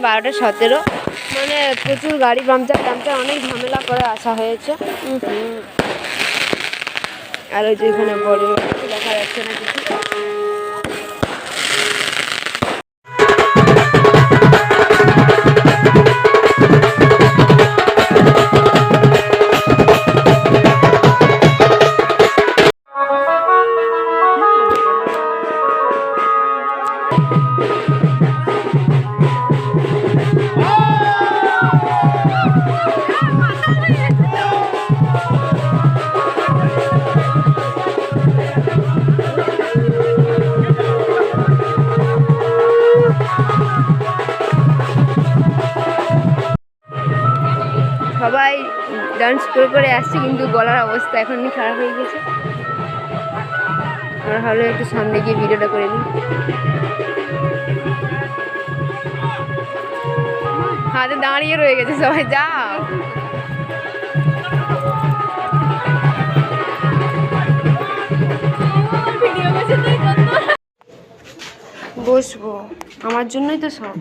12:17, মানে প্রচুর গাড়ি পাংচার অনেক ঝামেলা করে আসা হয়েছে। আর ওই যে এখানে বড় দেখা যাচ্ছে না কিছু। সবাই ডান্স করে আসছে, কিন্তু গলার অবস্থা এখনই খারাপ হয়ে গেছে। আর ভালো একটু সামনে গিয়ে ভিডিওটা করে নিই। হাতে দাঁড়িয়ে রয়ে গেছে সবাই, যাও। বসবো, আমার জন্যই তো সব।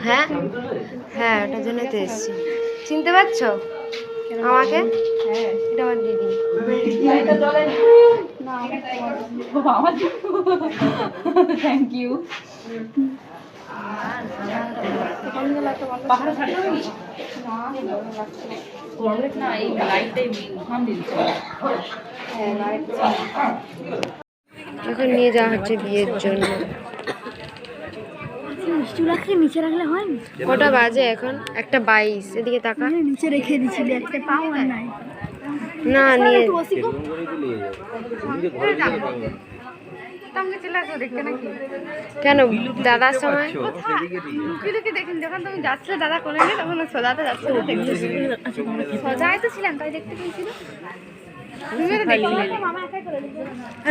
হ্যাঁ হ্যাঁ, ওটার জন্যই তো এসছি। চিনতে পারছো আমাকে? এটা আমার দিদি। Thank you. এখন নিয়ে যাওয়া হচ্ছে বিয়ের জন্য। নিচে রাখলে হয় না? কটা বাজে এখন? 1:22। এদিকে তাকা। নিচে রেখে দিচ্ছিলি, একটা পাও আর নাই। না নিয়ে কেন দাদার সময় দেখেন যখন তুমি যাচ্ছিলে দাদা করে নি, তখন সোজাতে যাচ্ছিল, সোজাই তো ছিলাম, তাই দেখতে পেয়েছিল।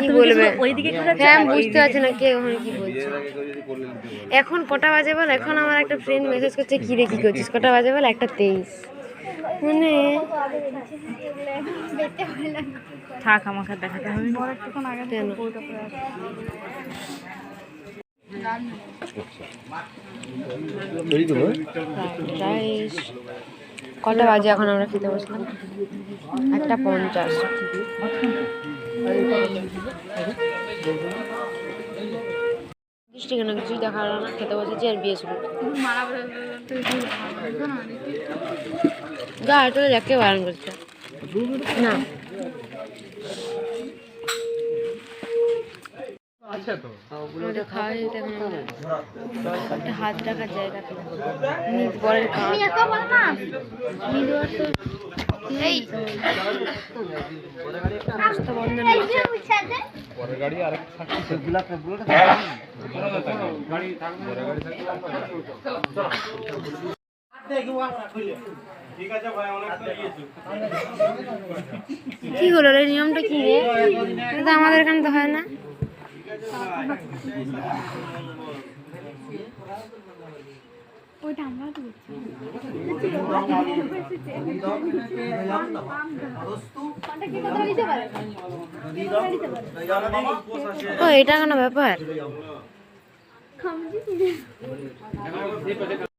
কি বলবে? হ্যাঁ, বুঝতে পারছি না কে ওখানে কি বলছে। এখন কটা বাজে বল? এখন আমার একটা ফ্রেন্ড মেসেজ করছে, কি রে কি করছিস? কটা বাজে বল? 1:23। মানে থাক, আমাকে দেখাতে হবে। কেন? কটা বাজে এখন আমরা খেতে বসলাম? 1:50। বৃষ্টি কেন? কিছুই দেখা হলো না। খেতে বসেছি আর বিয়ে শুরু। গা হাঁটলে যাকে বারণ করছে না। হাত রাখার জায়গা তো বরের রাস্তা বন্ধ নেই। কি হলো রে? নিয়মটা কি রে? এটা আমাদের এখানে তো হয় না। ও, এটা কোনো ব্যাপার?